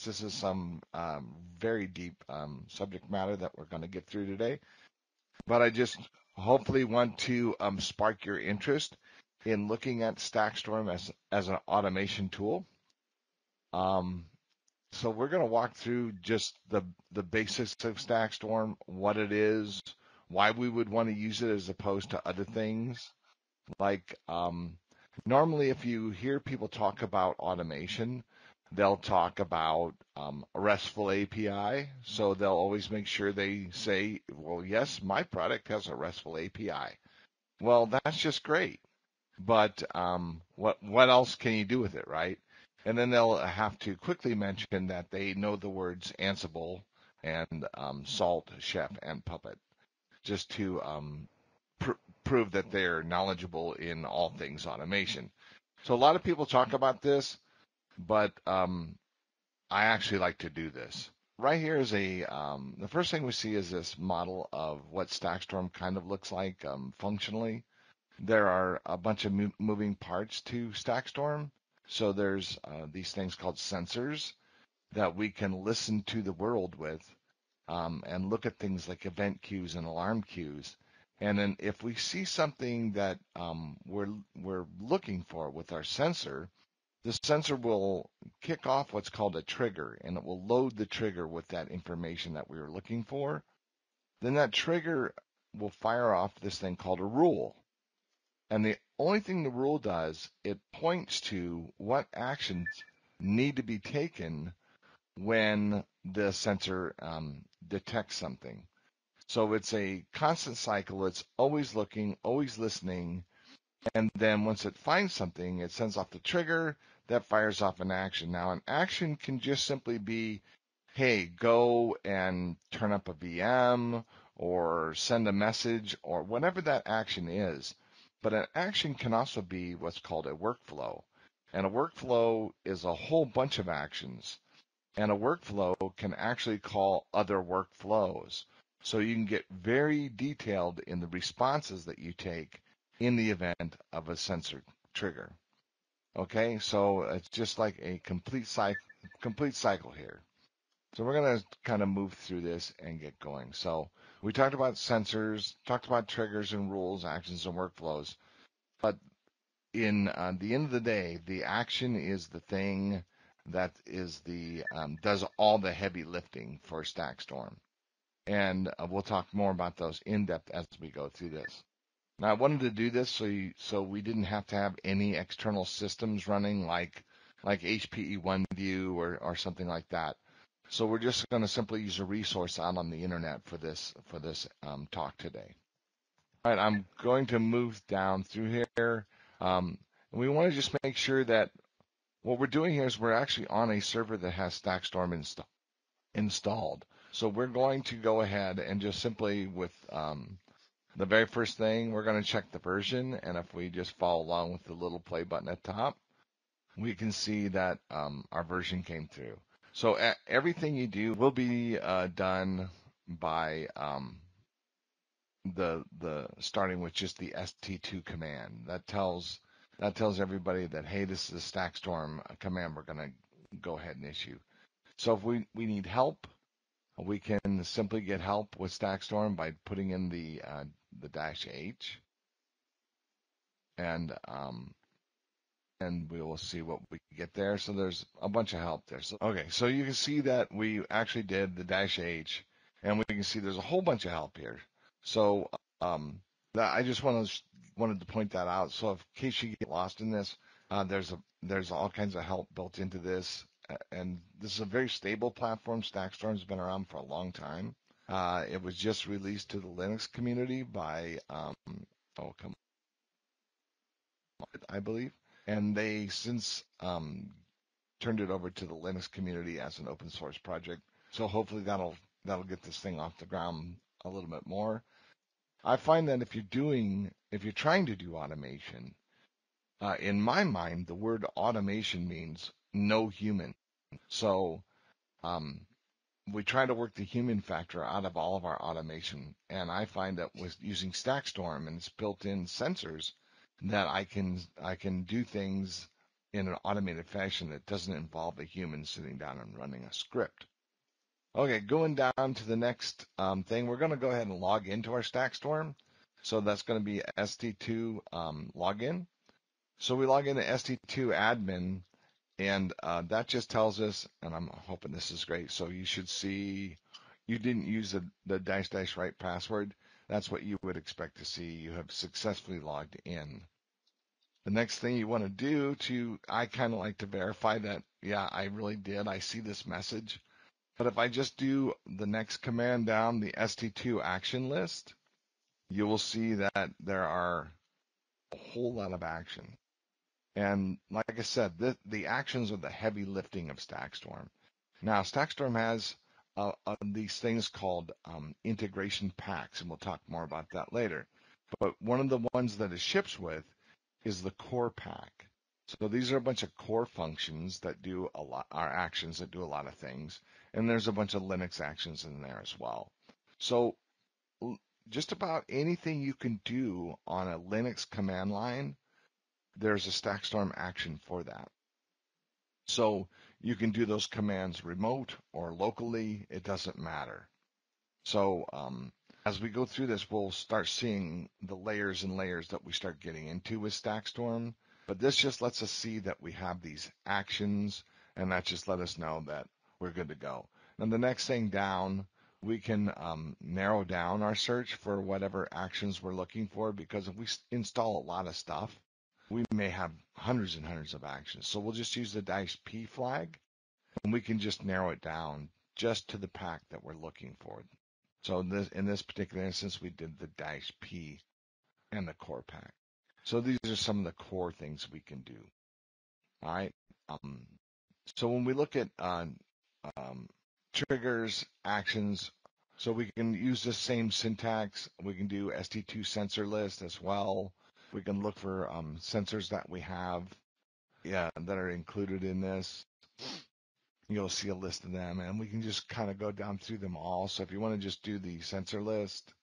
This is some very deep subject matter that we're going to get through today. But I just hopefully want to spark your interest in looking at Stackstorm as an automation tool. So we're going to walk through just the basics of Stackstorm, what it is, why we would want to use it as opposed to other things. Like normally, if you hear people talk about automation, they'll talk about a RESTful API. So they'll always make sure they say, well, yes, my product has a RESTful API. Well, that's just great. But what else can you do with it, right? And then they'll have to quickly mention that they know the words Ansible and Salt, Chef, and Puppet, just to prove that they're knowledgeable in all things automation. So a lot of people talk about this, but I actually like to do this. Right here is the first thing we see is this model of what Stackstorm kind of looks like functionally. There are a bunch of moving parts to Stackstorm. So there's these things called sensors that we can listen to the world with and look at things like event queues and alarm queues. And then if we see something that we're looking for with our sensor, the sensor will kick off what's called a trigger, and it will load the trigger with that information that we were looking for. Then that trigger will fire off this thing called a rule. And the only thing the rule does, it points to what actions need to be taken when the sensor detects something. So it's a constant cycle. It's always looking, always listening. And then once it finds something, it sends off the trigger that fires off an action. Now, an action can just simply be, hey, go and turn up a VM or send a message or whatever that action is. But an action can also be what's called a workflow. And a workflow is a whole bunch of actions. And a workflow can actually call other workflows. So you can get very detailed in the responses that you take in the event of a sensor trigger. Okay, so it's just like a complete cycle here. So we're going to kind of move through this and get going. So we talked about sensors, talked about triggers and rules, actions and workflows. But in the end of the day, the action is the thing that is does all the heavy lifting for Stackstorm. And we'll talk more about those in depth as we go through this. Now, I wanted to do this so we didn't have to have any external systems running like HPE OneView or something like that. So we're just going to simply use a resource out on the internet for this talk today. All right, I'm going to move down through here. And we want to just make sure that what we're doing here is we're actually on a server that has Stackstorm installed. So we're going to go ahead and just simply with the very first thing, we're going to check the version. And if we just follow along with the little play button at the top, we can see that our version came through. So everything you do will be done by the starting with just the ST2 command. That tells everybody that, hey, this is a Stackstorm command we're going to go ahead and issue. So if we need help, we can simply get help with Stackstorm by putting in the -H, and we will see what we get there. So there's a bunch of help there. So okay, so you can see that we actually did the -H, and we can see there's a whole bunch of help here. So I just wanted to point that out. So in case you get lost in this, there's all kinds of help built into this, and this is a very stable platform. Stackstorm's been around for a long time. It was just released to the Linux community by I believe, and they since turned it over to the Linux community as an open source project. So hopefully that'll get this thing off the ground a little bit more. I find that if you're trying to do automation, in my mind, the word automation means no human. So we try to work the human factor out of all of our automation. And I find that with using Stackstorm and its built-in sensors, that I can do things in an automated fashion that doesn't involve a human sitting down and running a script. Okay, going down to the next thing, we're going to go ahead and log into our Stackstorm. So that's going to be ST2 login. So we log into ST2 admin, and that just tells us, and I'm hoping this is great. So you should see you didn't use the -- right password. That's what you would expect to see. You have successfully logged in. The next thing you want to do I kind of like to verify that, yeah, I really did. I see this message. But if I just do the next command down, the ST2 action list, you will see that there are a whole lot of action. And like I said, the actions are the heavy lifting of Stackstorm. Now, Stackstorm has these things called integration packs, and we'll talk more about that later. But one of the ones that it ships with is the core pack. So these are a bunch of core functions that do a lot, are actions that do a lot of things. And there's a bunch of Linux actions in there as well. So just about anything you can do on a Linux command line, there's a Stackstorm action for that. So you can do those commands remote or locally, it doesn't matter. So as we go through this, we'll start seeing the layers and layers that we start getting into with Stackstorm. But this just lets us see that we have these actions, and that just let us know that we're good to go. And the next thing down, we can narrow down our search for whatever actions we're looking for, because if we install a lot of stuff, we may have hundreds and hundreds of actions. So we'll just use the -p flag, and we can just narrow it down just to the pack that we're looking for. So in this particular instance, we did the -p and the core pack. So these are some of the core things we can do. All right. So when we look at triggers, actions, so we can use the same syntax. We can do ST2 sensor list as well. We can look for sensors that we have, that are included in this. You'll see a list of them, and we can just kind of go down through them all. So if you want to just do the sensor list,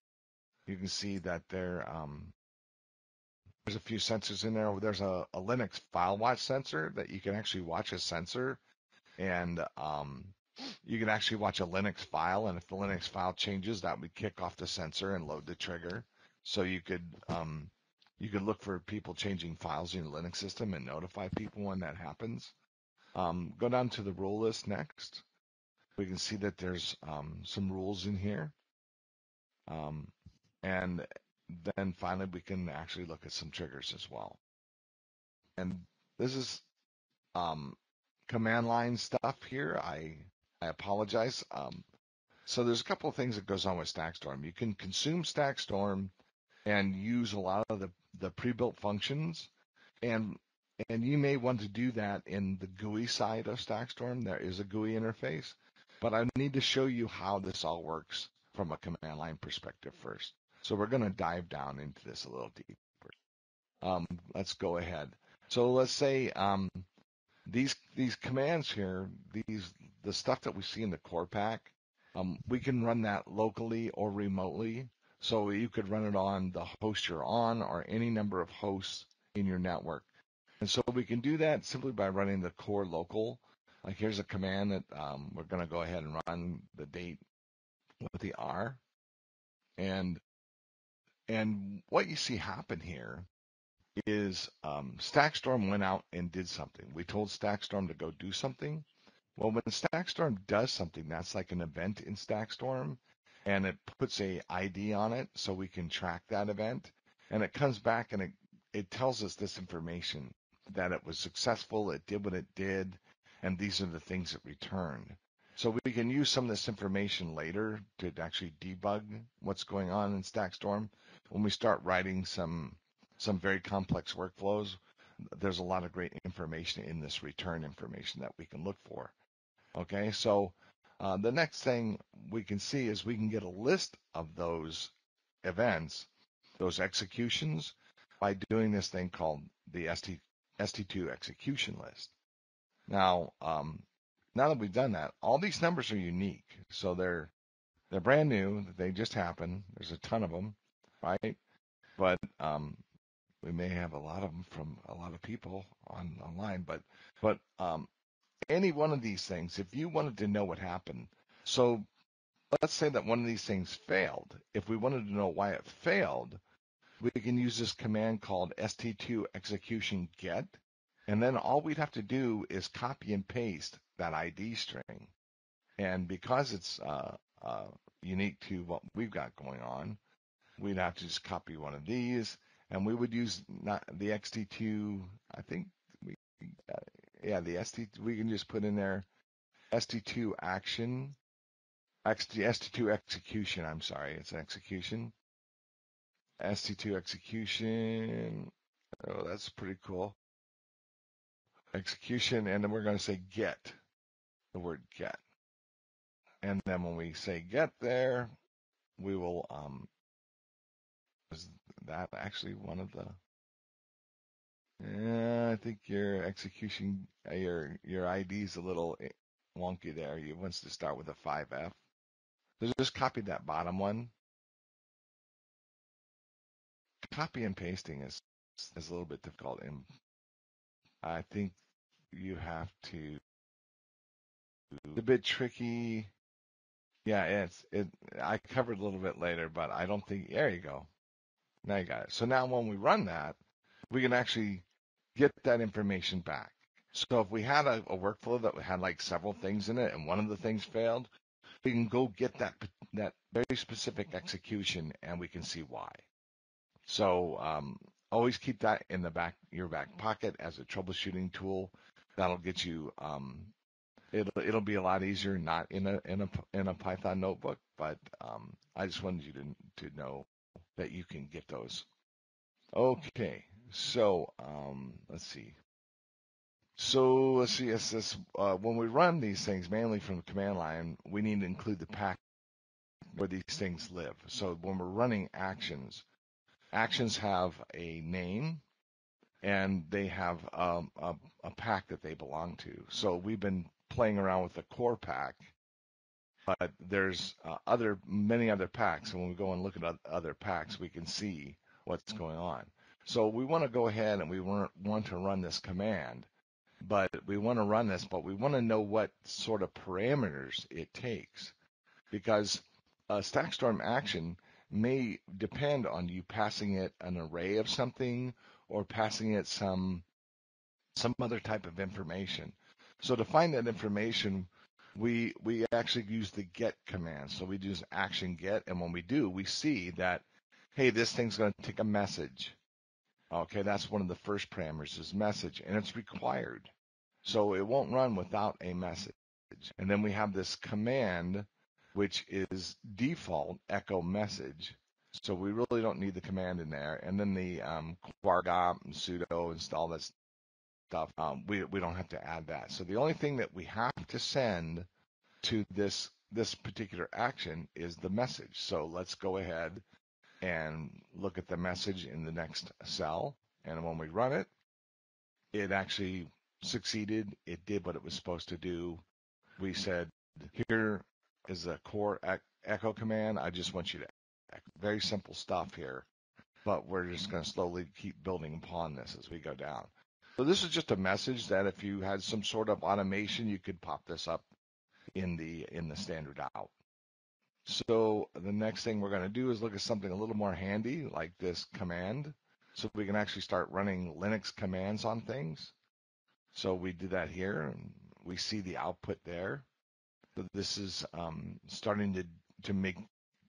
you can see that there's a few sensors in there. There's a Linux file watch sensor that you can actually watch a sensor, and you can actually watch a Linux file, and if the Linux file changes, that would kick off the sensor and load the trigger. So you could look for people changing files in your Linux system and notify people when that happens. Go down to the rule list next. We can see that there's some rules in here. And then finally, we can actually look at some triggers as well. And this is command line stuff here. I apologize. So there's a couple of things that goes on with Stackstorm. You can consume Stackstorm and use a lot of the pre-built functions, and you may want to do that in the GUI side of Stackstorm. There is a GUI interface, but I need to show you how this all works from a command line perspective first. So we're going to dive down into this a little deeper. Let's go ahead. So let's say these commands here, the stuff that we see in the core pack, we can run that locally or remotely. So you could run it on the host you're on or any number of hosts in your network. And so we can do that simply by running the core local. Like here's a command that we're going to go ahead and run the date with the R. And what you see happen here is Stackstorm went out and did something. We told Stackstorm to go do something. Well, when Stackstorm does something, that's like an event in Stackstorm, and it puts a ID on it so we can track that event. And it comes back and it tells us this information, that it was successful, it did what it did, and these are the things it returned. So we can use some of this information later to actually debug what's going on in Stackstorm. When we start writing some very complex workflows, there's a lot of great information in this return information that we can look for. Okay, so the next thing we can see is we can get a list of those events, those executions, by doing this thing called the ST2 Execution list. Now, now that we've done that, all these numbers are unique. So they're brand new. They just happened. There's a ton of them, right? But we may have a lot of them from a lot of people online, but any one of these things, if you wanted to know what happened, so let's say that one of these things failed. If we wanted to know why it failed, we can use this command called ST2 Execution get, and then all we'd have to do is copy and paste that ID string. And because it's unique to what we've got going on, we'd have to just copy one of these, and we would use not the XT2. I think we, the ST. We can just put in there ST2 Action, ST2 Execution. I'm sorry, it's an execution. ST2 Execution. Oh, that's pretty cool. Execution, and then we're going to say get, the word get. And then when we say get there, we will, is that actually one of the, I think your execution, your ID is a little wonky there. You wants to start with a 5F. So just copy that bottom one. Copy and pasting is a little bit difficult, and I think you have to, it's a bit tricky. Yeah, I covered a little bit later, but I don't think, there you go. Now you got it. So now when we run that, we can actually get that information back. So if we had a workflow that had like several things in it and one of the things failed, we can go get that very specific execution and we can see why. So always keep that in your back pocket as a troubleshooting tool. That'll get you. It'll be a lot easier not in a Python notebook, but I just wanted you to know that you can get those. Okay, so let's see. So let's see. When we run these things mainly from the command line, we need to include the pack where these things live. So when we're running actions, actions have a name and they have a pack that they belong to. So we've been playing around with the core pack, but there's many other packs. And when we go and look at other packs, we can see what's going on. So we want to go ahead and we want to run this command, but we want to run this, but we want to know what sort of parameters it takes, because a Stackstorm action may depend on you passing it an array of something or passing it some other type of information. So to find that information, we actually use the get command. So we use action get, and when we do, we see that, hey, this thing's going to take a message. Okay, that's one of the first parameters is message, and it's required. So it won't run without a message. And then we have this command, which is default echo message. So we really don't need the command in there. And then the kwargop and sudo and all that stuff, we don't have to add that. So the only thing that we have to send to this particular action is the message. So let's go ahead and look at the message in the next cell. And when we run it, it actually succeeded. It did what it was supposed to do. We said, here is a core echo command. I just want you to echo. Very simple stuff here, but we're just going to slowly keep building upon this as we go down. So this is just a message that if you had some sort of automation, you could pop this up in the standard out. So the next thing we're going to do is look at something a little more handy, like this command, so we can actually start running Linux commands on things. So we do that here, and we see the output there. So this is starting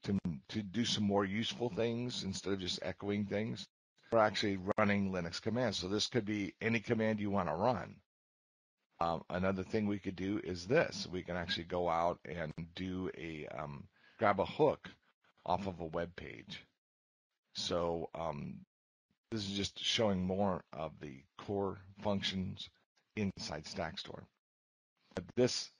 to do some more useful things instead of just echoing things. We're actually running Linux commands. So this could be any command you want to run. Another thing we could do is this. We can actually go out and do grab a hook off of a web page. So this is just showing more of the core functions inside Stackstorm. But this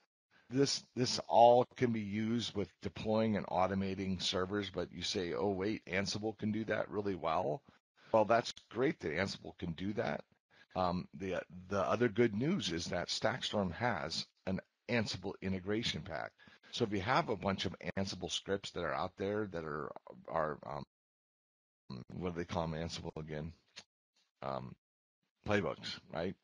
all can be used with deploying and automating servers, but you say, oh wait, Ansible can do that really well. Well, that's great that Ansible can do that. The other good news is that Stackstorm has an Ansible integration pack. So if you have a bunch of Ansible scripts that are out there that are what do they call them, Ansible again? um, playbooks, right?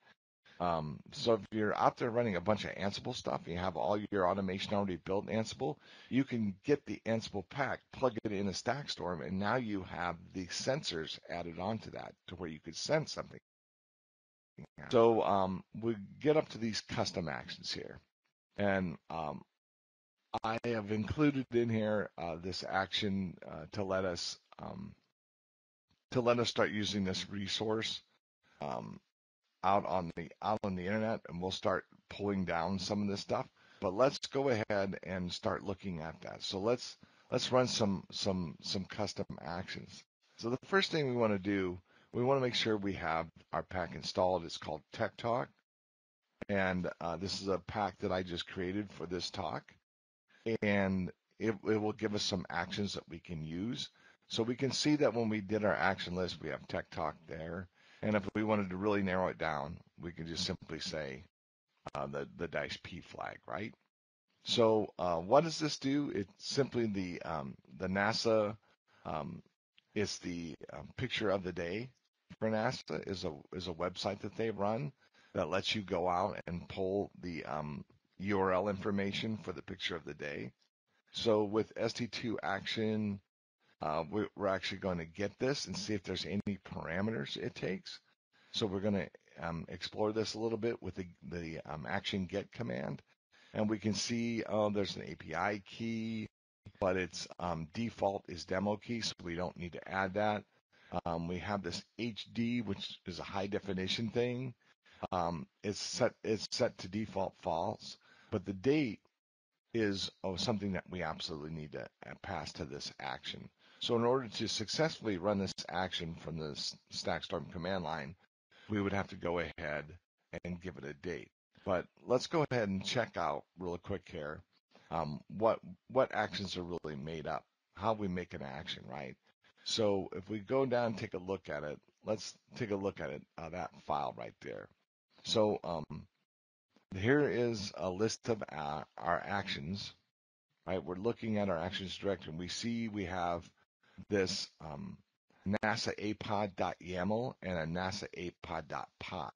So if you're out there running a bunch of Ansible stuff, and you have all your automation already built in Ansible, you can get the Ansible pack, plug it in a Stackstorm, and now you have the sensors added onto that to where you could sense something. So we get up to these custom actions here, and I have included in here this action to let us start using this resource. Um, out on the internet, and we'll start pulling down some of this stuff. But let's go ahead and start looking at that. So let's run some custom actions. So the first thing we want to do, we want to make sure we have our pack installed. It's called TechTalk, and this is a pack that I just created for this talk, and it will give us some actions that we can use. So we can see that when we did our action list, we have TechTalk there. And if we wanted to really narrow it down, we could just simply say the -P flag, right? So what does this do? It's simply the NASA. It's the picture of the day for NASA is a website that they run that lets you go out and pull the URL information for the picture of the day. So with ST2 Action, we're actually going to get this and see if there's any parameters it takes. So we're going to explore this a little bit with the action get command. And we can see there's an API key, but its default is demo key, so we don't need to add that. We have this HD, which is a high definition thing. It's set to default false, but the date is something that we absolutely need to pass to this action. So in order to successfully run this action from the Stackstorm command line, we would have to go ahead and give it a date. But let's go ahead and check out real quick here what actions are really made up, how we make an action, right? So if we go down and take a look at it, let's take a look at it, that file right there. So here is a list of our actions, right? We're looking at our actions directory, and we see we have this NASA apod.yaml and a NASA apod.py.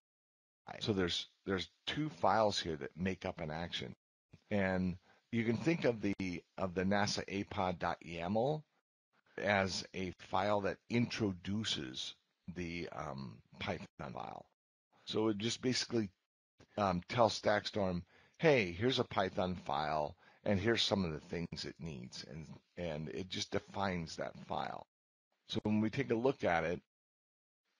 So there's two files here that make up an action, and you can think of the NASA apod.yaml as a file that introduces the Python file. So it just basically tells Stackstorm, hey, here's a Python file, and here's some of the things it needs, and it just defines that file. So when we take a look at it,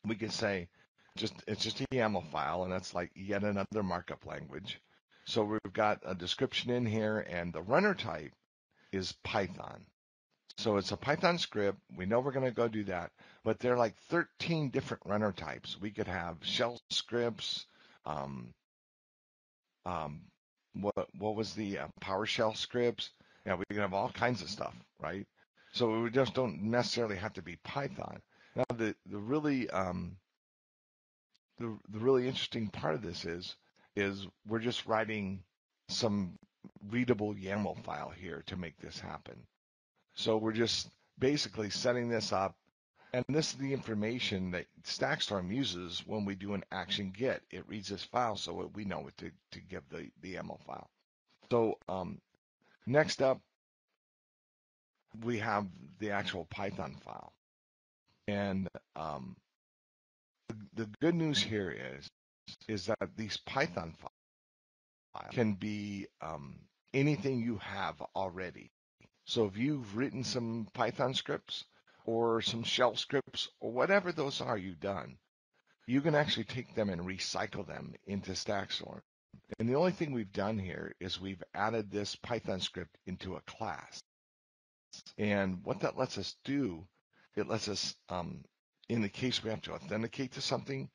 we can say it's just a YAML file, and that's like yet another markup language. So we've got a description in here, and the runner type is Python. So it's a Python script. We know we're going to go do that, but there are like 13 different runner types. We could have shell scripts. Um, what was the PowerShell scripts? Yeah, we can have all kinds of stuff, right? So we just don't necessarily have to be Python. Now the really the really interesting part of this is we're just writing some readable YAML file here to make this happen. So we're just basically setting this up, and this is the information that Stackstorm uses when we do an action get. It reads this file so we know what to give the YAML file. So next up, we have the actual Python file. And the good news here is that these Python files can be anything you have already. So if you've written some Python scripts or some shell scripts or whatever those are you've done, you can actually take them and recycle them into Stackstorm. And the only thing we've done here is we've added this Python script into a class. And what that lets us do, it lets us, in the case we have to authenticate to something,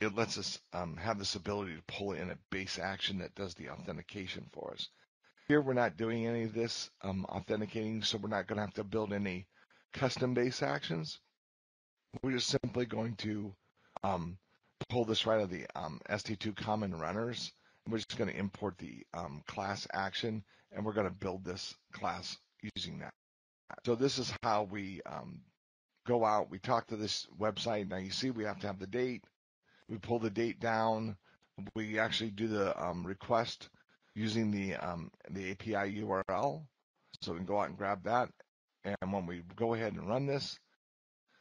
it lets us have this ability to pull in a base action that does the authentication for us. Here we're not doing any of this authenticating, so we're not going to have to build any custom base actions. We're just simply going to pull this right out of the ST2 common runners. We're just going to import the class action, and we're going to build this class using that. So this is how we go out, we talk to this website. Now you see we have to have the date. We pull the date down. We actually do the request using the API URL. So we can go out and grab that. And when we go ahead and run this,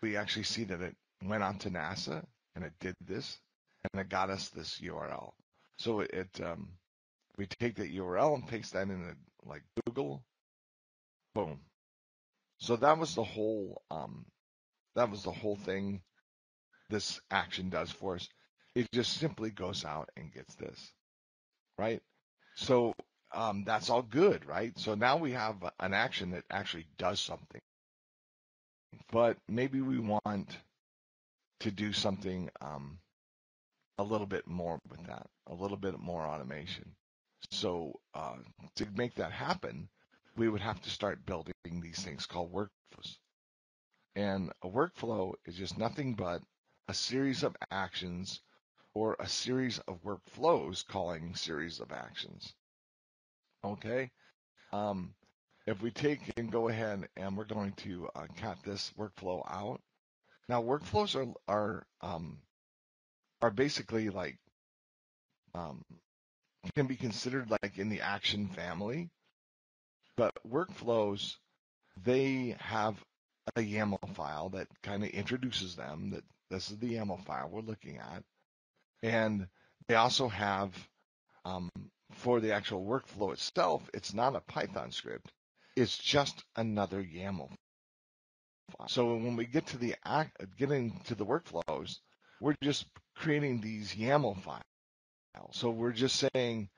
we actually see that it went on to NASA and it did this and it got us this URL. So we take that URL and paste that in like Google, boom. So that was the whole thing this action does for us. It just simply goes out and gets this, right? So that's all good, right? So now we have an action that actually does something, but maybe we want to do something a little bit more with that, a little bit more automation. So to make that happen, we would have to start building these things called workflows. And a workflow is just nothing but a series of actions or a series of workflows calling series of actions. Okay. If we take and go ahead and we're going to cut this workflow out. Now workflows are basically like can be considered like in the action family, but workflows, they have a YAML file that kind of introduces them, that this is the YAML file we're looking at. And they also have, for the actual workflow itself, it's not a Python script. It's just another YAML file. So when we get to getting to the workflows, we're just creating these YAML files. So we're just saying,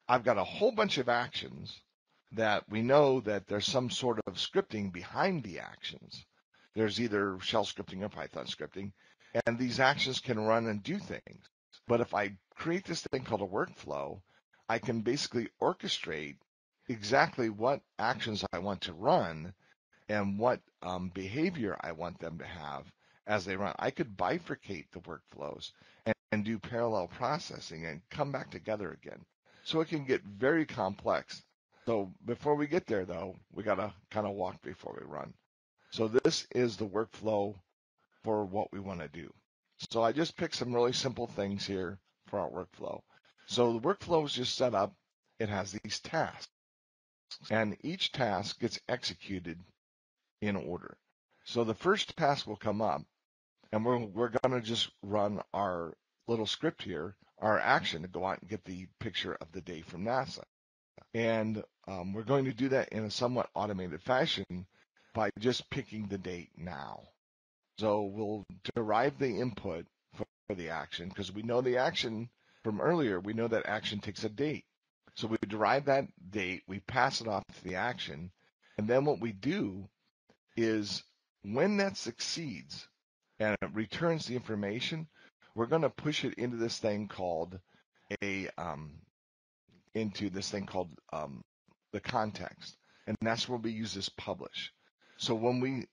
I've got a whole bunch of actions that we know that there's some sort of scripting behind the actions. There's either shell scripting or Python scripting, and these actions can run and do things. But if I create this thing called a workflow, I can basically orchestrate exactly what actions I want to run and what behavior I want them to have as they run. I could bifurcate the workflows and do parallel processing and come back together again. So it can get very complex. So before we get there, though, we got to kind of walk before we run. So this is the workflow for what we want to do. So I just picked some really simple things here for our workflow. So the workflow is just set up. It has these tasks, and each task gets executed in order. So the first task will come up, and we're going to just run our little script here, our action to go out and get the picture of the day from NASA. And we're going to do that in a somewhat automated fashion by just picking the date now. So we'll derive the input for the action because we know the action from earlier. We know that action takes a date. So we derive that date, we pass it off to the action, and then what we do is when that succeeds and it returns the information, we're going to push it into this thing called the context, and that's where we use this publish. So when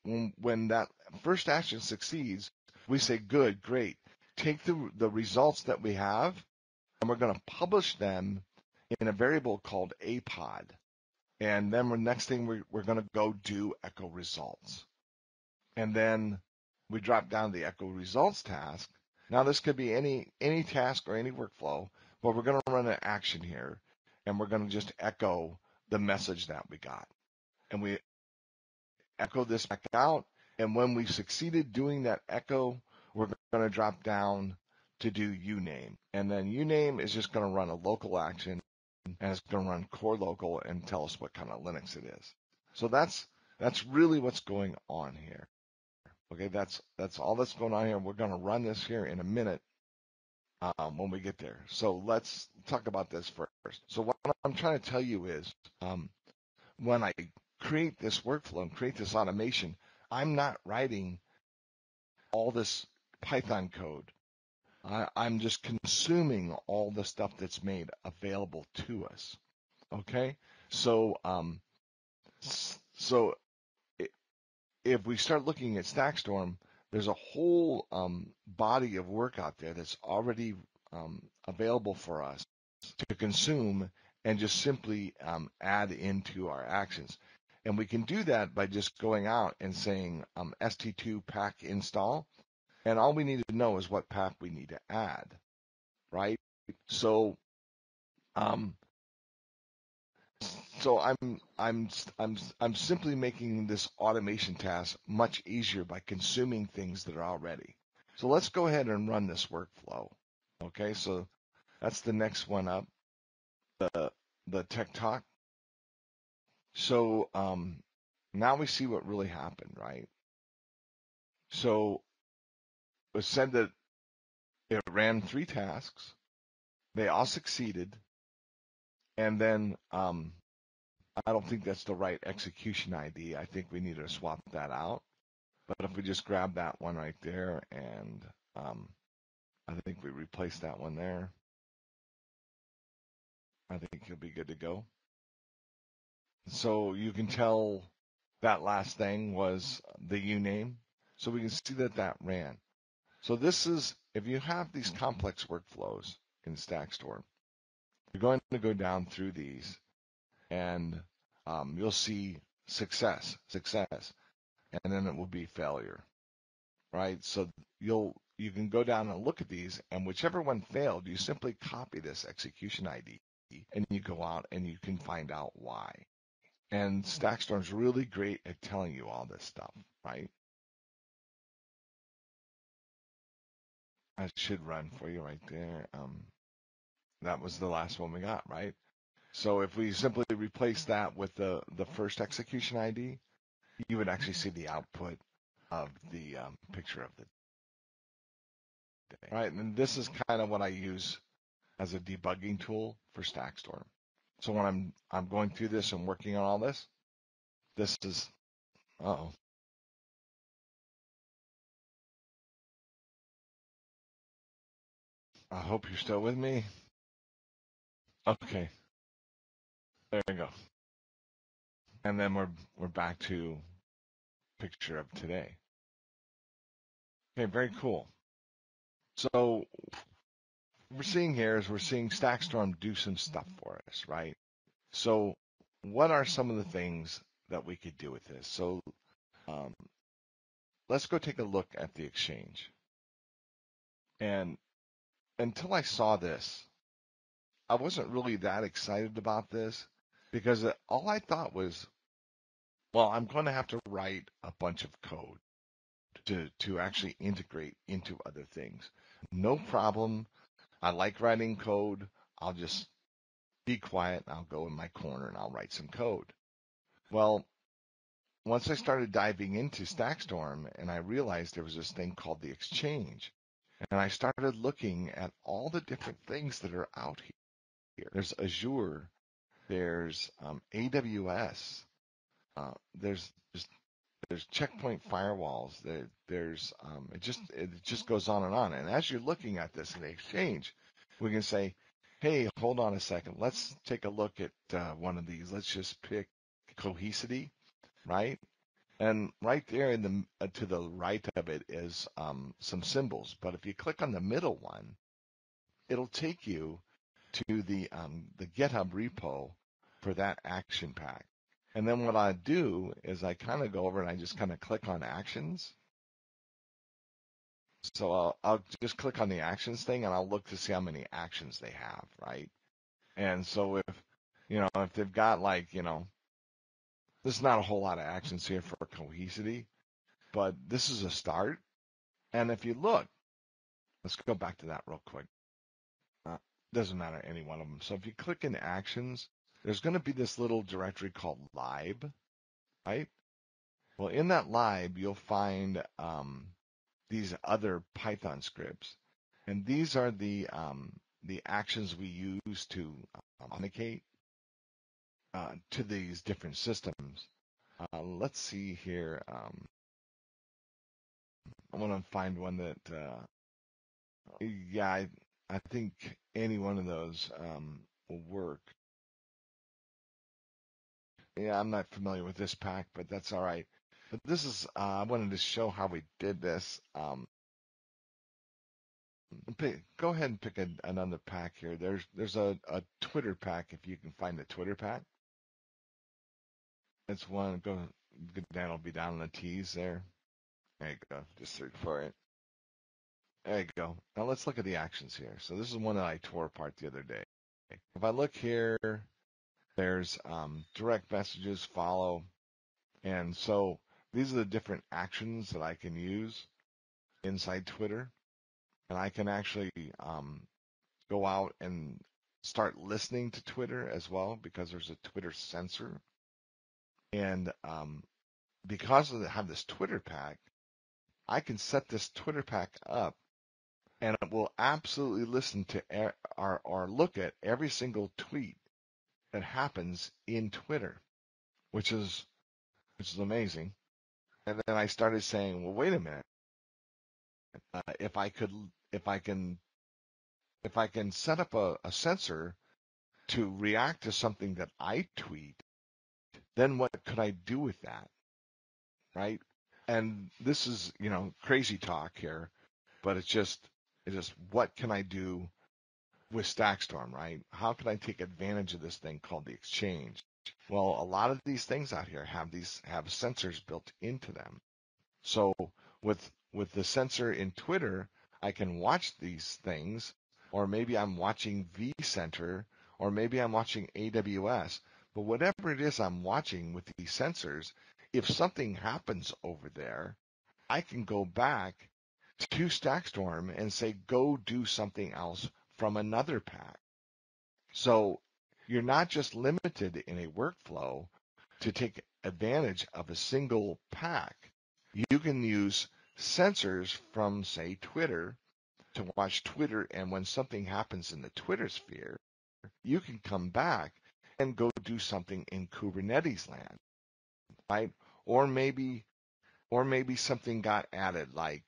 that first action succeeds, we say good, great. Take the results that we have, and we're going to publish them in a variable called apod. And then the next thing we're going to go do echo results. And then we drop down the echo results task. Now this could be any task or any workflow, but we're going to run an action here, and we're going to just echo the message that we got. And we echo this back out, and when we succeeded doing that echo, we're going to drop down to do uname. And then uname is just going to run a local action, and it's going to run core local and tell us what kind of Linux it is. So that's really what's going on here. Okay, that's all that's going on here. We're going to run this here in a minute when we get there. So let's talk about this first. So what I'm trying to tell you is when I create this workflow and create this automation, I'm not writing all this Python code. I'm just consuming all the stuff that's made available to us. Okay, so if we start looking at Stackstorm, there's a whole body of work out there that's already available for us to consume and just simply add into our actions. And we can do that by just going out and saying ST2 Pack install. And all we need to know is what pack we need to add, right? So, um, so I'm simply making this automation task much easier by consuming things that are already. So let's go ahead and run this workflow. Okay, so that's the next one up, the TechTalk. So now we see what really happened, right? So it said that it ran 3 tasks. They all succeeded, and then I don't think that's the right execution ID. I think we need to swap that out. But if we just grab that one right there, and I think we replace that one there, I think you'll be good to go. So you can tell that last thing was the uname. So we can see that that ran. So this is, if you have these complex workflows in Stackstorm, you're going to go down through these, and you'll see success, and then it will be failure, right? So you can go down and look at these, and whichever one failed, you simply copy this execution ID, and you go out and you can find out why. And Stackstorm's really great at telling you all this stuff, right? I should run for you right there. That was the last one we got, right? So if we simply replace that with the first execution ID, you would actually see the output of the picture of the day, right? And this is kind of what I use as a debugging tool for Stackstorm. So when I'm going through this and working on all this, this is oh, I hope you're still with me. Okay, there you go. And then we're back to picture of today. Okay, very cool. So we're seeing here is we're seeing Stackstorm do some stuff for us, right? So what are some of the things that we could do with this? So um, let's go take a look at the exchange. And until I saw this, I wasn't really that excited about this because all I thought was, well, I'm going to have to write a bunch of code to actually integrate into other things. No problem. I like writing code. I'll just be quiet and I'll go in my corner and I'll write some code. Well, once I started diving into Stackstorm and I realized there was this thing called the exchange, and I started looking at all the different things that are out here. There's Azure, there's AWS, there's there's checkpoint firewalls. It just goes on and on. And as you're looking at this in the exchange, we can say, hey, hold on a second. Let's take a look at one of these. Let's just pick cohesity, right? And right there in the to the right of it is some symbols. But if you click on the middle one, it'll take you to the GitHub repo for that action pack. And then what I do is I kind of go over and I just kind of click on actions. So I'll just click on the actions thing and I'll look to see how many actions they have, right? And so if they've got there's not a whole lot of actions here for cohesity, but this is a start. And if you look, let's go back to that real quick. Uh, doesn't matter any one of them. So if you click in actions, there's going to be this little directory called lib, right? Well, in that lib, you'll find these other Python scripts, and these are the actions we use to authenticate to these different systems. Let's see here. I want to find one that, yeah, I think any one of those will work. Yeah, I'm not familiar with this pack, but that's all right. But this is, I wanted to show how we did this. Go ahead and pick another pack here. There's a Twitter pack if you can find the Twitter pack. It's one. Go. That'll be down in the T's there. There you go. Just search for it. There you go. Now let's look at the actions here. So this is one that I tore apart the other day. If I look here, there's direct messages, follow, and so these are the different actions that I can use inside Twitter, and I can actually go out and start listening to Twitter as well because there's a Twitter censor, and because I have this Twitter pack, I can set this Twitter pack up and it will absolutely listen to or look at every single tweet that happens in Twitter, which is amazing. And then I started saying, well, wait a minute, if I could, if I can, if I can set up a sensor to react to something that I tweet, then what could I do with that, right? And this is, crazy talk here, but it's just what can I do with Stackstorm, right? How can I take advantage of this thing called the exchange? Well, a lot of these things out here have sensors built into them. So with the sensor in Twitter, I can watch these things, or maybe I'm watching vCenter, or maybe I'm watching AWS. But whatever it is I'm watching with these sensors, if something happens over there, I can go back to Stackstorm and say, go do something else from another pack. So you're not just limited in a workflow to take advantage of a single pack. You can use sensors from, say, Twitter to watch Twitter, and when something happens in the Twitter sphere, you can come back and go do something in Kubernetes land, right? Or maybe, something got added, like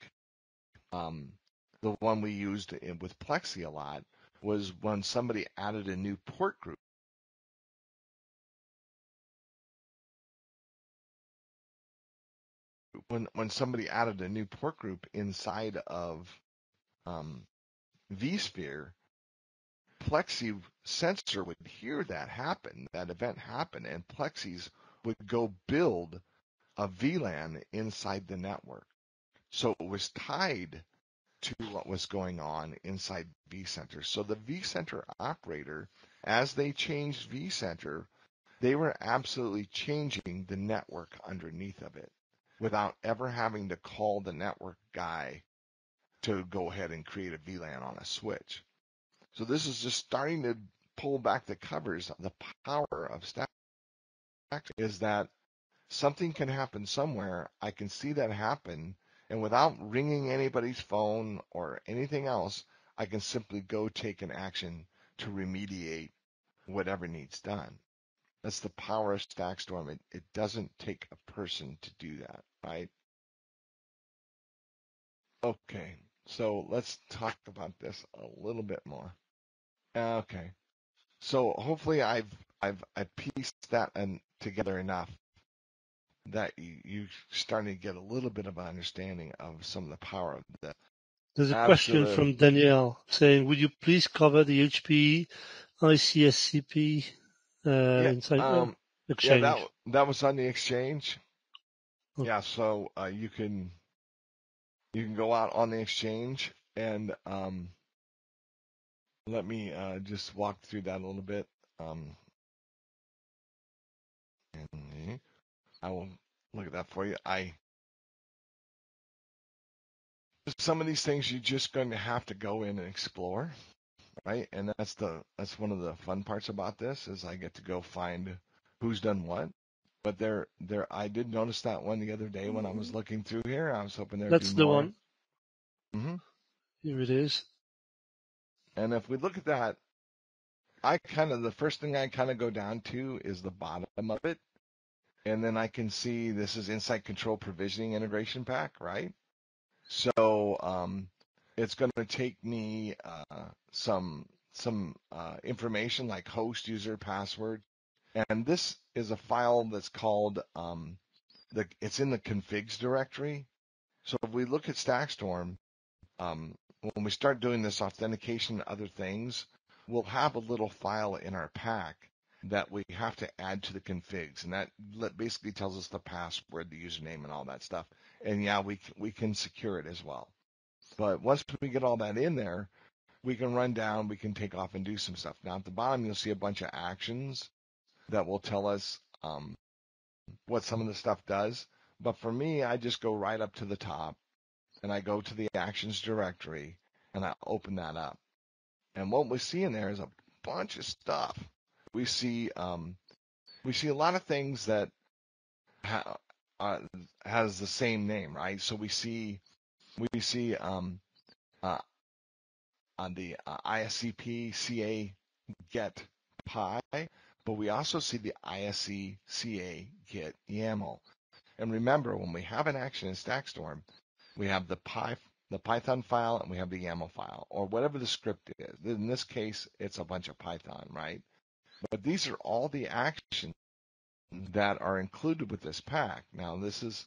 the one we used with Plexi a lot was when somebody added a new port group. When somebody added a new port group inside of um, vSphere, Plexi sensor would hear that happen, that event happen, and Plexis would go build a VLAN inside the network. So it was tied to what was going on inside vCenter. So the vCenter operator, as they changed vCenter, they were absolutely changing the network underneath of it without ever having to call the network guy to go ahead and create a VLAN on a switch. So this is just starting to pull back the covers. The power of Stack is that something can happen somewhere. I can see that happen, and without ringing anybody's phone or anything else, I can simply go take an action to remediate whatever needs done. That's the power of Stackstorm. It doesn't take a person to do that, right? Okay, so let's talk about this a little bit more. Okay, so hopefully I pieced that together enough that you starting to get a little bit of an understanding of some of the power of that. There's a question Absolutely. from Danielle saying, would you please cover the HPE ICSCP Yeah. inside Yeah. Exchange? That was on the exchange. Oh, Yeah. So you can go out on the exchange and let me just walk through that a little bit. And I will look at that for you. Some of these things you're just going to have to go in and explore, right? And that's one of the fun parts about this is I get to go find who's done what. But I did notice that one the other day when I was looking through here. I was hoping there'd be that's the more. one. Hmm. Here it is. And if we look at that, the first thing I kind of go down to is the bottom of it. And then I can see this is Insight Control Provisioning Integration Pack, right? So it's going to take me some information like host, user, password, and this is a file that's called it's in the configs directory. So if we look at Stackstorm, when we start doing this authentication and other things, we'll have a little file in our pack that we have to add to the configs, and that basically tells us the password, the username, and all that stuff. And yeah, we can secure it as well. But once we get all that in there, we can run down, we can take off and do some stuff. Now at the bottom, you'll see a bunch of actions that will tell us what some of the stuff does. But for me, I just go right up to the top and I go to the actions directory and I open that up. And what we see in there is a bunch of stuff. We see a lot of things that has the same name, right? So we see uh, on the ISCP CA get pi, but we also see the ISC CA get YAML. And remember, when we have an action in Stackstorm, we have the Python file and we have the YAML file, or whatever the script is. In this case, it's a bunch of Python, right? But these are all the actions that are included with this pack. Now, this is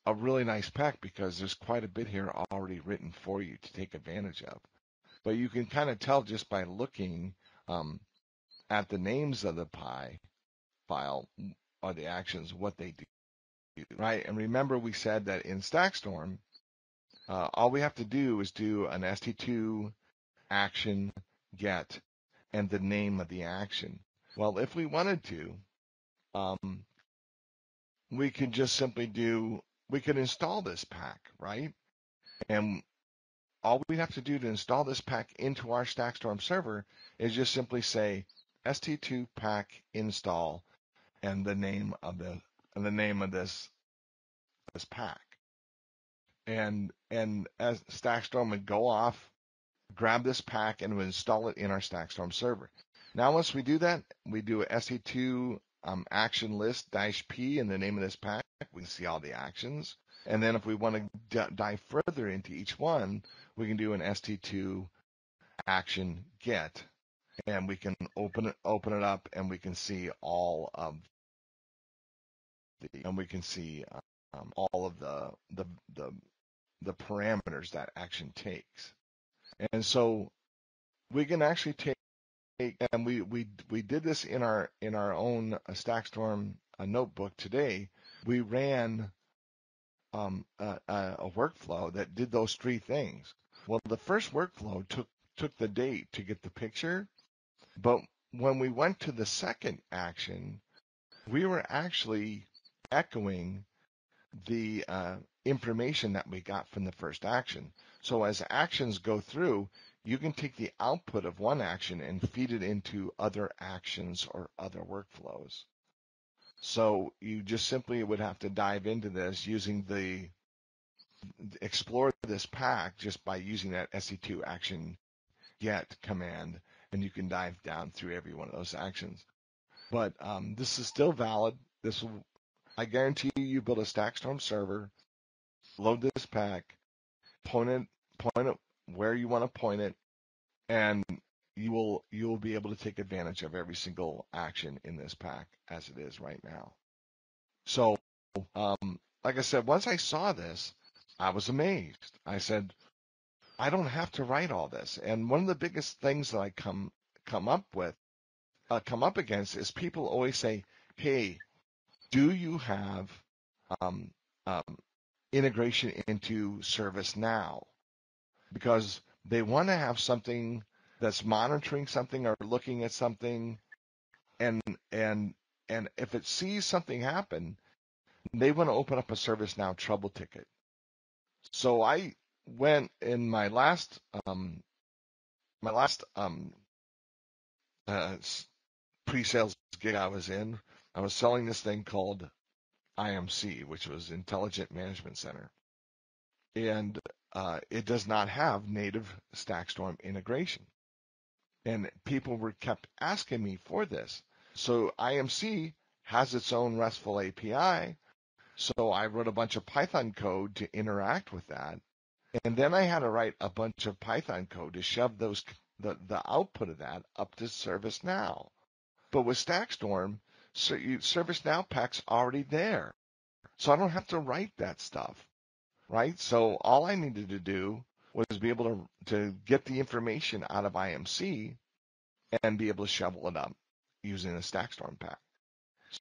a really nice pack because there's quite a bit here already written for you to take advantage of. But you can kind of tell just by looking at the names of the Py file or the actions what they do, right? And remember, we said that in Stackstorm, all we have to do is do an ST2 action get and the name of the action. Well, if we wanted to, we could just simply we could install this pack, right? And all we have to do to install this pack into our Stackstorm server is just simply say ST2 pack install and the name of this pack. And as Stackstorm would go off, grab this pack and would install it in our Stackstorm server. Now, once we do that, we do a ST2 action list -p in the name of this pack. We can see all the actions. And then if we want to dive further into each one, we can do an ST2 action get, and we can open it up, and we can see all of the parameters that action takes. And so we can actually take, and we did this in our own Stackstorm notebook today. We ran a workflow that did those three things. Well, the first workflow took the date to get the picture, but when we went to the second action, we were actually echoing the information that we got from the first action. So as actions go through, you can take the output of one action and feed it into other actions or other workflows. So you just simply would have to dive into this using explore this pack just by using that ST2 action get command, and you can dive down through every one of those actions. But this is still valid. I guarantee you build a Stackstorm server, load this pack, point it where you want to point it, and you will be able to take advantage of every single action in this pack as it is right now. So, like I said, once I saw this, I was amazed. I said, I don't have to write all this. And one of the biggest things that I come up against is people always say, "Hey, do you have um, um, integration into ServiceNow?" Because they want to have something that's monitoring something or looking at something, and and and if it sees something happen, they want to open up a ServiceNow trouble ticket. So I went in my last uh, pre-sales gig I was in. I was selling this thing called IMC, which was Intelligent Management Center, and it does not have native Stackstorm integration. And people were kept asking me for this. So IMC has its own RESTful API. So I wrote a bunch of Python code to interact with that. And then I had to write a bunch of Python code to shove the output of that up to ServiceNow. But with Stackstorm, ServiceNow pack's already there. So I don't have to write that stuff, right? So all I needed to do was be able to get the information out of IMC and be able to shovel it up using the Stackstorm pack.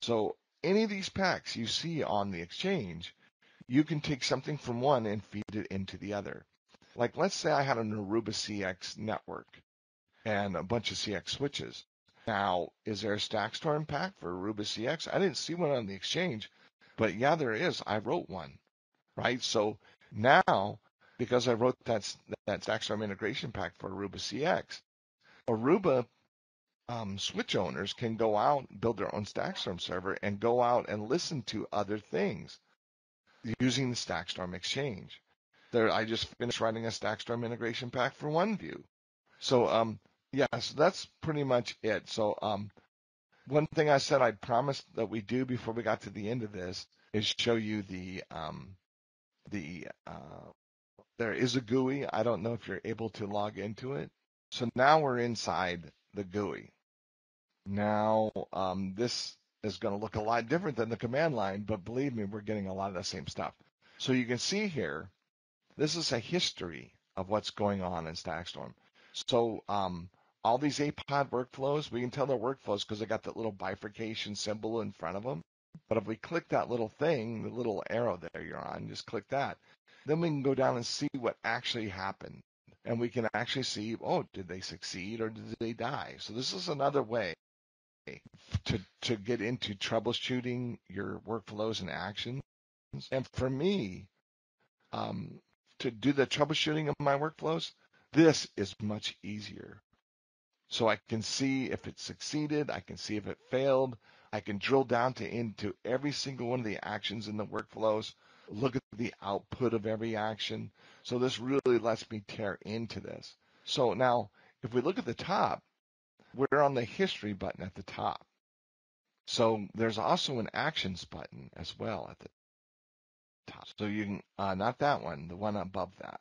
So any of these packs you see on the exchange, you can take something from one and feed it into the other. Like let's say I had an Aruba CX network and a bunch of CX switches. Now, is there a Stackstorm pack for Aruba CX? I didn't see one on the exchange, but yeah, there is. I wrote one, right? So now, because I wrote that Stackstorm integration pack for Aruba CX, Aruba switch owners can go out, build their own Stackstorm server, and go out and listen to other things using the Stackstorm exchange. I just finished writing a Stackstorm integration pack for OneView. So yeah, so that's pretty much it. So one thing I said I promised that we do before we got to the end of this is show you the there is a GUI. I don't know if you're able to log into it. So now we're inside the GUI. Now this is going to look a lot different than the command line, but believe me, we're getting a lot of the same stuff. So you can see here, this is a history of what's going on in Stackstorm. So all these APOD workflows, we can tell they're workflows because they got that little bifurcation symbol in front of them. But if we click that little thing, the little arrow there you're on, just click that, then we can go down and see what actually happened. And we can actually see, oh, did they succeed or did they die? So this is another way to get into troubleshooting your workflows and actions. And for me, to do the troubleshooting of my workflows, this is much easier. So I can see if it succeeded, I can see if it failed, I can drill down into every single one of the actions in the workflows, look at the output of every action. So this really lets me tear into this. So now, if we look at the top, we're on the history button at the top. So there's also an actions button as well at the top. So you can, not that one, the one above that.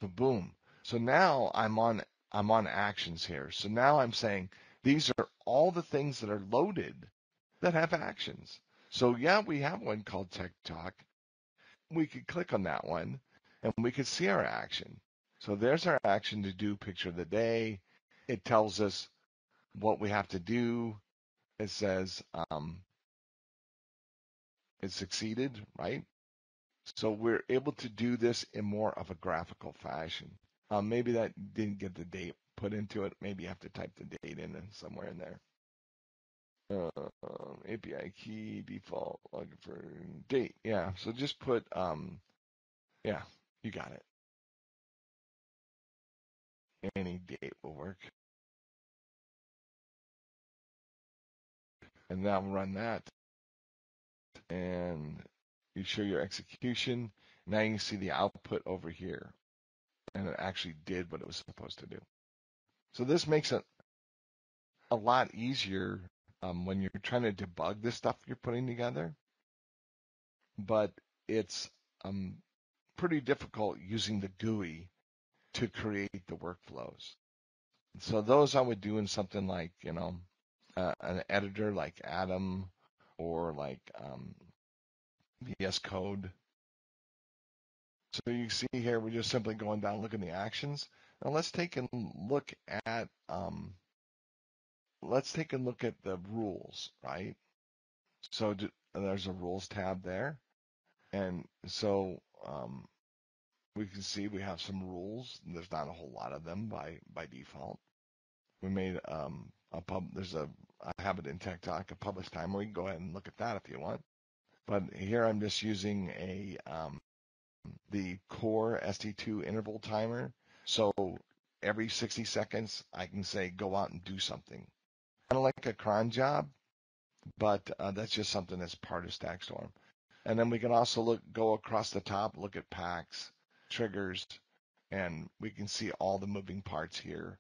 So boom. So now I'm on actions here. So now I'm saying these are all the things that are loaded that have actions. So yeah, we have one called TechTalk. We could click on that one and we could see our action. So there's our action to do picture of the day. It tells us what we have to do. It says it succeeded, right? So we're able to do this in more of a graphical fashion. Maybe that didn't get the date put into it. Maybe you have to type the date in somewhere in there. API key default login for date. Yeah. So just put yeah, you got it. Any date will work. And now run that. And you show your execution. Now you can see the output over here. And it actually did what it was supposed to do. So this makes it a lot easier when you're trying to debug the stuff you're putting together. But it's pretty difficult using the GUI to create the workflows. So those I would do in something like, an editor like Atom or like VS Code. So you see here, we're just simply going down, looking at the actions. Now let's take a look at the rules, right? So there's a rules tab there, and so we can see we have some rules. There's not a whole lot of them by default. We made I have it in TechTalk, a publish timer. We can go ahead and look at that if you want. But here I'm just using the core ST2 interval timer. So every 60 seconds, I can say go out and do something. Kind of like a cron job, but that's just something that's part of Stackstorm. And then we can also go across the top, look at packs, triggers, and we can see all the moving parts here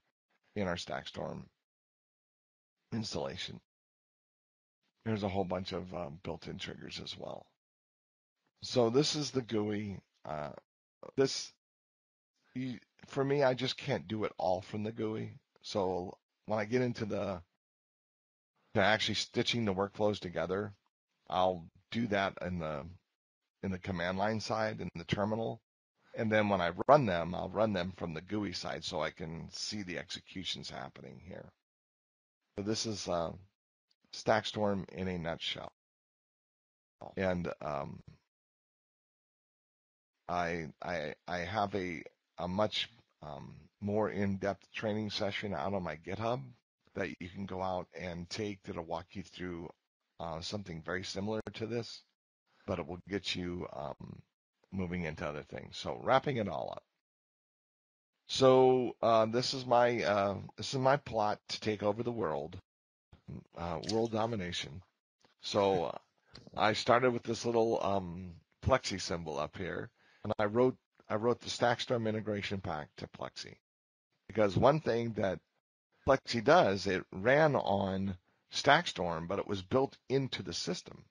in our Stackstorm installation. There's a whole bunch of built-in triggers as well. So this is the GUI. For me, I just can't do it all from the GUI. So when I get into to actually stitching the workflows together, I'll do that in the command line side in the terminal. And then when I run them, I'll run them from the GUI side so I can see the executions happening here. this is Stackstorm in a nutshell. And I have a much more in-depth training session out on my GitHub that you can go out and take that'll walk you through something very similar to this, but it will get you moving into other things. So wrapping it all up. So this is my plot to take over the world, world domination. So I started with this little Plexi symbol up here, and I wrote the Stackstorm integration pack to Plexi, because one thing that Plexi does, it ran on Stackstorm, but it was built into the system.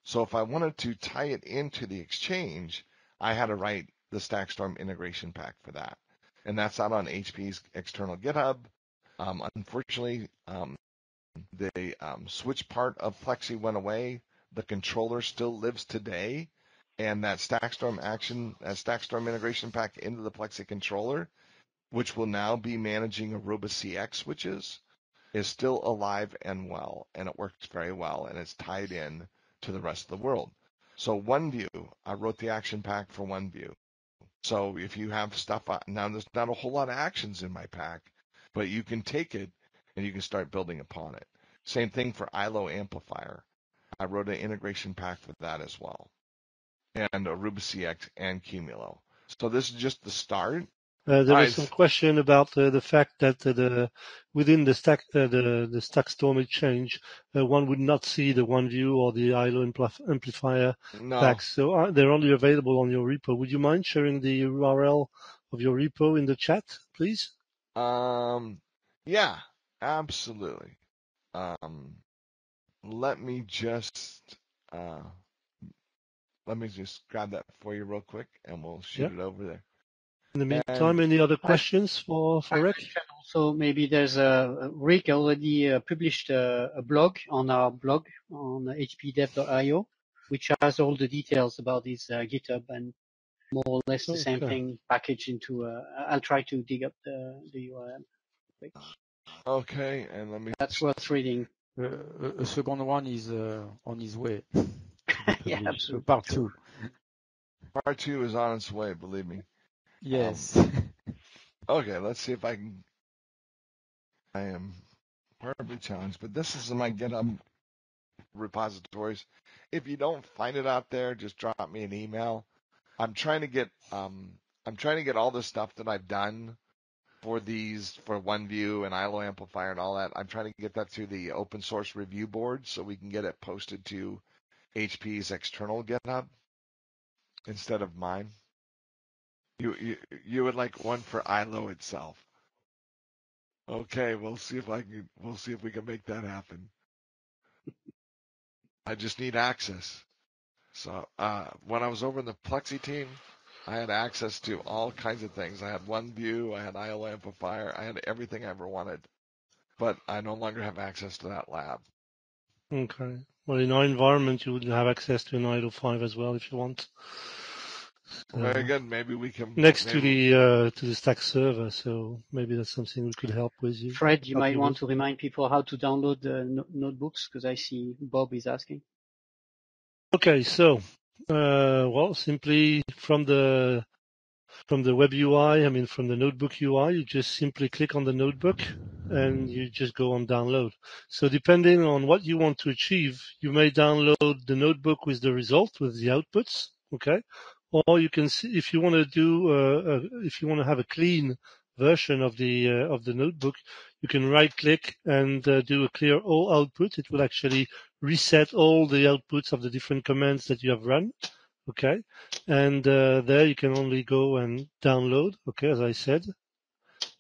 So if I wanted to tie it into the exchange, I had to write the Stackstorm integration pack for that. And that's out on HPE's external GitHub. Unfortunately, the switch part of Plexi went away. The controller still lives today. And that Stackstorm integration pack into the Plexi controller, which will now be managing Aruba CX switches, is still alive and well, and it works very well, and it's tied in to the rest of the world. So OneView, I wrote the action pack for OneView. So if you have stuff, now there's not a whole lot of actions in my pack, but you can take it and you can start building upon it. Same thing for ILO amplifier. I wrote an integration pack for that as well, and Aruba CX and Cumulo. So this is just the start. There was some question about the fact that within the Stackstorm exchange, one would not see the OneView or the ILO amplifier packs. So they're only available on your repo. Would you mind sharing the URL of your repo in the chat, please? Yeah, absolutely. Let me just grab that for you real quick, and we'll shoot it over there. In the meantime, any other questions for Rick? Also, maybe there's Rick already published a blog on our blog on hpedevtalk.io, which has all the details about this GitHub and more or less the same thing packaged into. I'll try to dig up the URL. Okay, and let me. That's worth reading. A second one is on his way. Yeah, absolutely. Part 2. Part 2 is on its way, believe me. Yes. Okay, let's see if I can. I am horribly challenged, but this is in my GitHub repositories. If you don't find it out there, just drop me an email. I'm trying to get all the stuff that I've done for OneView and ILO amplifier and all that. I'm trying to get that through the open source review board so we can get it posted to HPE's external GitHub instead of mine. You would like one for ILO itself. Okay, we'll see if we can make that happen. I just need access. So when I was over in the Plexi team, I had access to all kinds of things. I had OneView, I had ILO amplifier, I had everything I ever wanted, but I no longer have access to that lab. Okay. Well, in our environment, you would have access to an ILO 5 as well if you want. Very good. Maybe we can next to the Stack server. So maybe that's something we could help with you. Fred, you might want to remind people how to download the notebooks, because I see Bob is asking. Okay, so well, simply from the web UI, I mean from the notebook UI, you just simply click on the notebook and you just go on download. So depending on what you want to achieve, you may download the notebook with the result, with the outputs, okay? Or you can see if you want to do if you want to have a clean version of the notebook, you can right click and do a clear all output. It will actually reset all the outputs of the different commands that you have run. Okay, and there you can only go and download, okay, as I said.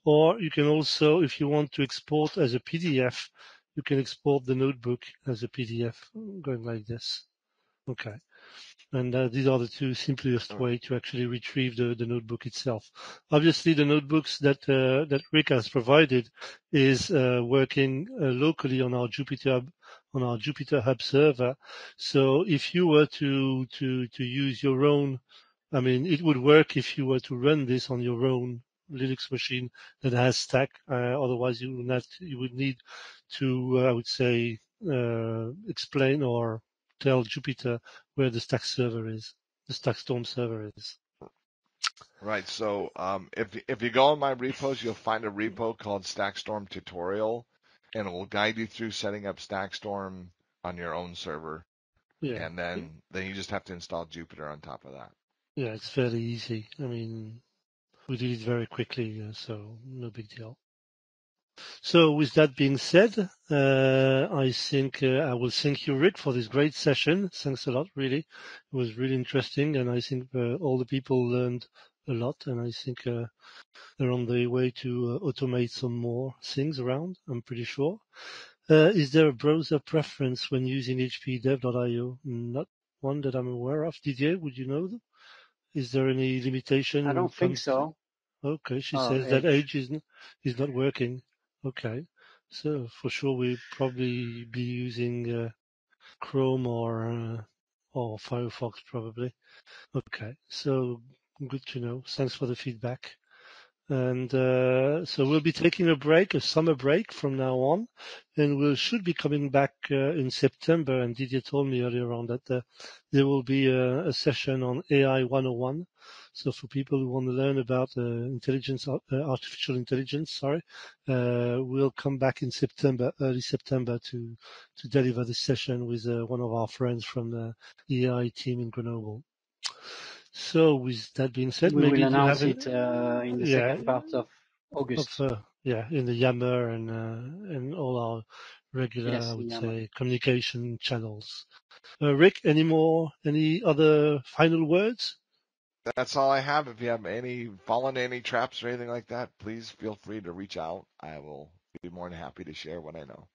Or you can also, if you want to export as a PDF, you can export the notebook as a PDF, going like this. Okay. And these are the two simplest way to actually retrieve the notebook itself. Obviously, the notebooks that Rick has provided is working locally on our Jupyter Hub server. So if you were to use your own, I mean, it would work if you were to run this on your own Linux machine that has Stack. Otherwise, you would need to, I would say, explain or tell Jupyter where the Stack server is, the Stackstorm server is. Right. So if you go in my repos, you'll find a repo called Stackstorm Tutorial, and it will guide you through setting up Stackstorm on your own server. Yeah. And then you just have to install Jupyter on top of that. Yeah, it's fairly easy. I mean, we did it very quickly, so no big deal. So with that being said, I think I will thank you, Rick, for this great session. Thanks a lot, really. It was really interesting, and I think all the people learned a lot, and I think they're on their way to automate some more things around, I'm pretty sure. Is there a browser preference when using HPE Dev.io? Not one that I'm aware of. Didier, would you know them? Is there any limitation I when don't it think comes to... so. Okay, she Oh, says that Edge. Edge is not working. Okay, so for sure we'll probably be using Chrome or Firefox probably. Okay, so good to know. Thanks for the feedback. And so we'll be taking a summer break from now on, and we should be coming back in September. And Didier told me earlier on that there will be a session on AI 101. So for people who want to learn about artificial intelligence, we'll come back in September, early September, to deliver this session with one of our friends from the AI team in Grenoble. So with that being said, We maybe will you announce have it in the second part of August. in the Yammer and all our regular, Yes, I would Yammer. say, communication channels. Rick, any other final words? That's all I have. If you have fallen any traps or anything like that, please feel free to reach out. I will be more than happy to share what I know.